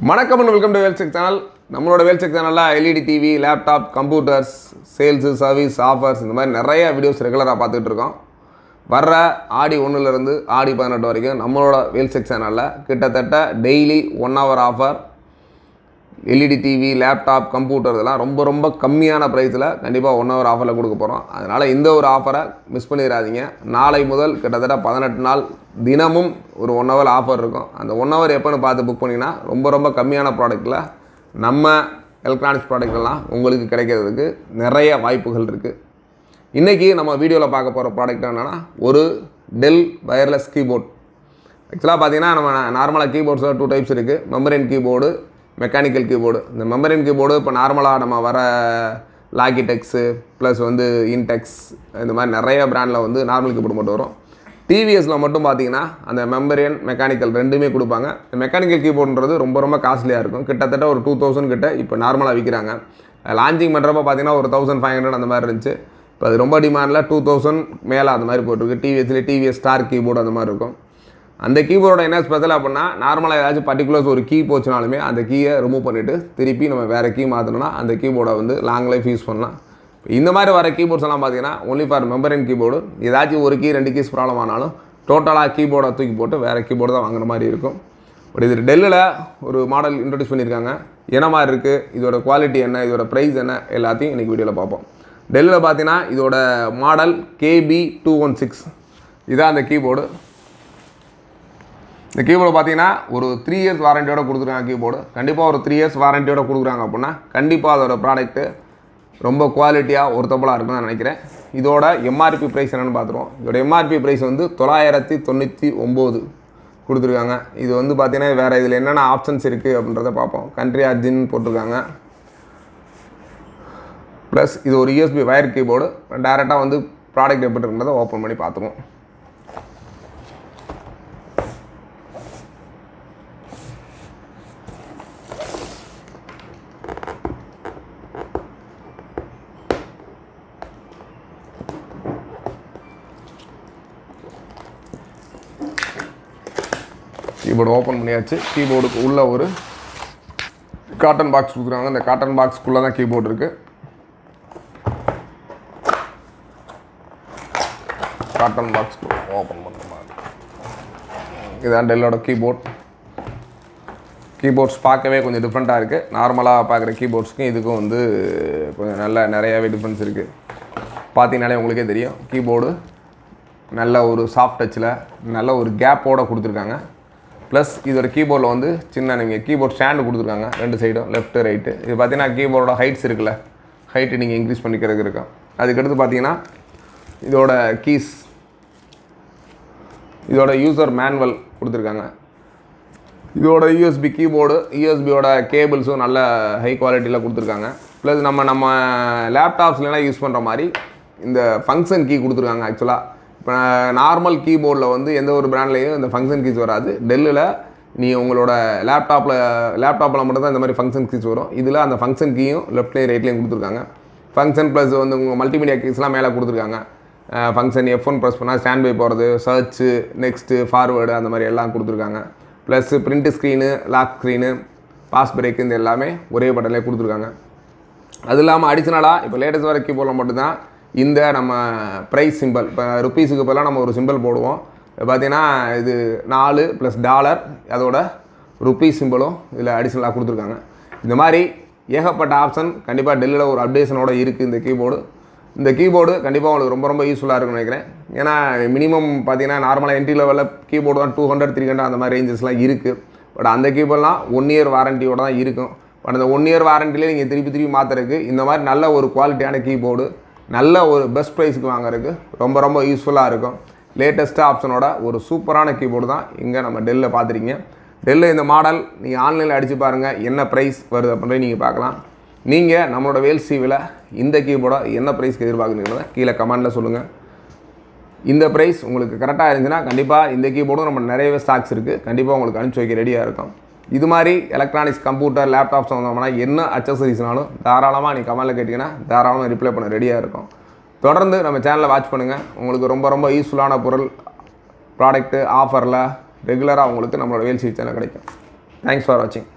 வணக்கம் and welcome to வேல்செக் channel. நம்மளோட வேல்செக் சேனலில் LED TV, laptop, computers, sales, service, offers இந்த மாதிரி நிறைய வீடியோஸ் ரெகுலராக பார்த்துட்டு இருக்கோம். வர்ற ஆடி 1லேருந்து ஆடி 18 வரைக்கும் நம்மளோட வேல்செக் சேனலில் கிட்டத்தட்ட daily 1 hour offer LED TV, laptop, computer இதெல்லாம் ரொம்ப கம்மியான ப்ரைஸில் கண்டிப்பாக 1 hour ஆஃபரில் கொடுக்க போகிறோம். அதனால் இந்த ஒரு ஆஃபரை மிஸ் பண்ணிடாதீங்க. நாளை முதல் கிட்டத்தட்ட 18 நாள் தினமும் ஒரு 1 hour ஆஃபர் இருக்கும். அந்த 1 hour எப்போன்னு பார்த்து புக் பண்ணிங்கன்னா ரொம்ப கம்மியான ப்ராடக்ட்டில் நம்ம எலக்ட்ரானிக்ஸ் ப்ராடக்ட்லாம் உங்களுக்கு கிடைக்கிறதுக்கு நிறைய வாய்ப்புகள் இருக்குது. இன்றைக்கி நம்ம வீடியோவில் பார்க்க போகிற ப்ராடக்ட் என்னென்னா ஒரு டெல் வயர்லெஸ் கீபோர்ட். ஆக்சுவலாக பார்த்தீங்கன்னா நம்ம நார்மலாக கீபோர்ட்ஸில் 2 டைப்ஸ் இருக்குது. Membrane keyboard, mechanical keyboard. இந்த மெமரின் கீபோர்டு இப்போ நார்மலாக நம்ம வர லாகிடெக்ஸு ப்ளஸ் இன்டெக்ஸ் இந்த மாதிரி நிறைய பிராண்டில் நார்மல் கீபோர்டு மட்டும் வரும். டிவிஎஸில் மட்டும் பார்த்தீங்கன்னா அந்த மெமரியன், மெக்கானிக்கல் ரெண்டுமே கொடுப்பாங்க. இந்த மெக்கானிக்கல் கீபோர்டுன்றது ரொம்ப காஸ்ட்லியாக இருக்கும். கிட்டத்தட்ட ஒரு 2000 கிட்ட இப்போ நார்மலாக விற்கிறாங்க. லான்ச்சிங் பண்ணுறப்ப பார்த்தீங்கன்னா ஒரு 1500 அந்த மாதிரி இருந்துச்சு. இப்போ அது ரொம்ப டிமாண்டில் 2000 மேலே அந்த மாதிரி போட்டிருக்கு. டிவிஎஸ் ஸ்டார் கீபோர்டு அந்த மாதிரி இருக்கும். அந்த கீபோர்டோட என்ன ஸ்பெஷல் அப்படின்னா, நார்மலாக ஏதாச்சும் பர்டிகுலர்ஸ் ஒரு கீ போச்சுனாலுமே அந்த கீயை ரிமூவ் பண்ணிவிட்டு திருப்பி நம்ம வேறு கீ மாற்றணும்னா அந்த கீபோர்டை லாங் லைஃப் யூஸ் பண்ணலாம். இந்த மாதிரி வர கீபோர்ட்ஸ் எல்லாம் பார்த்தீங்கன்னா ஒன்லி ஃபார் மெமரின் கீபோர்டு. ஏதாச்சும் ஒரு கீ 2 கீஸ் ப்ராப்ளம் ஆனாலும் டோட்டலாக கீபோர்டை தூக்கி போட்டு வேறு கீபோர்டு தான் வாங்குற மாதிரி இருக்கும். பட் இது டெல்லில் ஒரு மாடல் இன்ட்ரடியூஸ் பண்ணியிருக்காங்க. என்ன மாதிரி இருக்குது, இதோட குவாலிட்டி என்ன, இதோட ப்ரைஸ் என்ன, எல்லாத்தையும் இன்றைக்கி வீடியோவில் பார்ப்போம். டெல்லில் பார்த்தீங்கன்னா இதோட மாடல் KB216 இதுதான் அந்த கீபோர்டு. இந்த கீபோர்டு பார்த்தீங்கன்னா ஒரு 3 years வாரண்டியோட கொடுத்துருக்காங்க. கீபோர்டு கண்டிப்பாக ஒரு 3 years வாரண்டியோட கொடுக்குறாங்க அப்படின்னா கண்டிப்பாக அதோட ப்ராடக்ட்டு ரொம்ப குவாலிட்டியாக ஒருத்தபலாக இருக்குன்னு நான் நினைக்கிறேன். இதோட எம்ஆர்பி ப்ரைஸ் என்னென்னு பார்த்துருவோம். இதோட எம்ஆர்பி ப்ரைஸ் 999 கொடுத்துருக்காங்க. இது பார்த்தீங்கன்னா வேறு இதில் என்னென்ன ஆப்ஷன்ஸ் இருக்குது அப்படின்றத பார்ப்போம். கண்ட்ரி ஆர்ஜின் போட்டிருக்காங்க. ப்ளஸ் இது ஒரு USB வயர் கீபோர்டு. டேரெக்டாக ப்ராடக்ட் எப்படி இருக்குன்றதை ஓப்பன் பண்ணி பார்த்துருவோம். கீபோர்டு ஓப்பன் பண்ணியாச்சு. கீபோர்டுக்கு உள்ளே ஒரு காட்டன் பாக்ஸ் கொடுக்குறாங்க. அந்த காட்டன் பாக்ஸ்க்குள்ளே தான் கீபோர்டு இருக்குது. காட்டன் பாக்ஸ் ஓப்பன் பண்ணுற மாதிரி இதுதான் டெல்லோட கீபோர்ட்ஸ் பார்க்கவே கொஞ்சம் டிஃப்ரெண்ட்டாக இருக்குது. நார்மலாக பார்க்குற கீபோர்ட்ஸ்க்கும் இதுக்கும் கொஞ்சம் நிறையாவே டிஃப்ரென்ஸ் இருக்குது. பார்த்தீங்கனாலே உங்களுக்கே தெரியும். கீபோர்டு நல்ல ஒரு சாஃப்ட் டச்சில் நல்ல ஒரு கேப்போடு கொடுத்துருக்காங்க. ப்ளஸ் இதோட கீபோர்டில் சின்ன நீங்கள் கீபோர்ட் ஸ்டாண்டு கொடுத்துருக்காங்க 2 சைடும், லெஃப்ட்டு ரைட்டு. இது பார்த்தீங்கன்னா கீபோர்டோட ஹைட்ஸ் இருக்குல்ல, ஹைட்டு நீங்கள் இன்க்ரீஸ் பண்ணிக்கிறதுக்கு இருக்கும். அதுக்கடுத்து பார்த்தீங்கன்னா இதோட கீஸ், இதோட யூசர் மேனுவல் கொடுத்துருக்காங்க. இதோட USB கீபோர்டு, USBயோட கேபிள்ஸும் நல்ல ஹை குவாலிட்டியில் கொடுத்துருக்காங்க. ப்ளஸ் நம்ம லேப்டாப்ஸ்லாம் யூஸ் பண்ணுற மாதிரி இந்த ஃபங்க்ஷன் கீ கொடுத்துருக்காங்க. ஆக்சுவலாக இப்போ நார்மல் கீபோர்டில் எந்த ஒரு பிராண்ட்லேயும் இந்த ஃபங்க்ஷன் கீஸ் வராது. டெல்லில் நீங்கள் உங்களோட லேப்டாப்பில் மட்டும் தான் இந்த மாதிரி ஃபங்க்ஷன் கீஸ் வரும். இதில் அந்த ஃபங்க்ஷன் கீயும் லெஃப்ட்லேயும் ரைட்லேயும் கொடுத்துருக்காங்க. ஃபங்க்ஷன் ப்ளஸ் உங்கள் மல்டிமீடியா கீஸ்லாம் மேலே கொடுத்துருக்காங்க. ஃபங்க்ஷன் F1 ப்ரெஸ் பண்ணால் ஸ்டாண்ட் பை போகிறது, சர்ச்சு, நெக்ஸ்ட்டு, ஃபார்வேர்டு அந்த மாதிரி எல்லாம் கொடுத்துருக்காங்க. Plus print screen, lock screen, pause break இந்த எல்லாமே ஒரே பட்டன்லேயே கொடுத்துருக்காங்க. அது இல்லாமல் அடிஷ்னலாக இப்போ லேட்டஸ்ட் வர கீபோர்டில் மட்டும்தான் இந்த நம்ம ப்ரைஸ் சிம்பிள், இப்போ ருப்பீஸுக்கு பதிலாக நம்ம ஒரு சிம்பிள் போடுவோம். பார்த்திங்கன்னா இது $4 அதோட ருப்பீஸ் சிம்பிளும் இதில் அடிஷ்னலாக கொடுத்துருக்காங்க. இந்த மாதிரி ஏகப்பட்ட ஆப்ஷன் கண்டிப்பாக டெல்லியில் ஒரு அப்டேஷனோடு இருக்குது இந்த கீபோர்டு கண்டிப்பாக உங்களுக்கு ரொம்ப யூஸ்ஃபுல்லாக இருக்குன்னு நினைக்கிறேன். ஏன்னா மினிமம் பார்த்தீங்கன்னா நார்மலாக என்ட்ரி லெவலில் கீபோர்டு தான் 200, 300 அந்த மாதிரி ரேஞ்சஸ்லாம் இருக்குது. பட் அந்த கீபோர்ட்லாம் 1 year வாரண்டியோடு தான் இருக்கும். பட் அந்த 1 year வாரண்டிலே நீங்கள் திருப்பி மாற்றுறதுக்கு இந்த மாதிரி நல்ல ஒரு குவாலிட்டியான கீபோர்டு நல்ல ஒரு பெஸ்ட் ப்ரைஸுக்கு வாங்குறதுக்கு ரொம்ப யூஸ்ஃபுல்லாக இருக்கும். லேட்டஸ்ட்டு ஆப்ஷனோட ஒரு சூப்பரான கீபோர்டு தான் இங்கே நம்ம டெல்லில் பார்த்துருக்கீங்க. டெல்லில் இந்த மாடல் நீங்கள் ஆன்லைனில் அடித்து பாருங்கள், என்ன ப்ரைஸ் வருது அப்படின்றத நீங்கள் பார்க்கலாம். நீங்கள் நம்மளோட வேல்சிவில் இந்த கீபோர்டை என்ன ப்ரைஸ்க்கு எதிர்பார்க்குறீங்களோ கீழே கமெண்டில் சொல்லுங்கள். இந்த ப்ரைஸ் உங்களுக்கு கரெக்டாக இருந்துச்சுன்னா கண்டிப்பாக இந்த கீபோர்டும் நம்ம நிறையவே ஸ்டாக்ஸ் இருக்குது. கண்டிப்பாக உங்களுக்கு அனுப்பிச்சி வைக்க ரெடியாக இருக்கும். இது மாதிரி எலக்ட்ரானிக்ஸ், கம்ப்யூட்டர், லேப்டாப் சம்மந்தமான என்ன அக்சசரிஸ்னாலும் தாராளமாக நீங்கள் கமெண்டில் கேட்டிங்கன்னா தாராளமாக ரிப்ளை பண்ண ரெடியாக இருக்கும். தொடர்ந்து நம்ம சேனலை வாட்ச் பண்ணுங்கள். உங்களுக்கு ரொம்ப யூஸ்ஃபுல்லான பொருள், ப்ராடக்ட்டு, ஆஃபரில் ரெகுலராக உங்களுக்கு நம்மளோட வேல்சி சேனல் கிடைக்கும். தேங்க்ஸ் ஃபார் வாட்சிங்.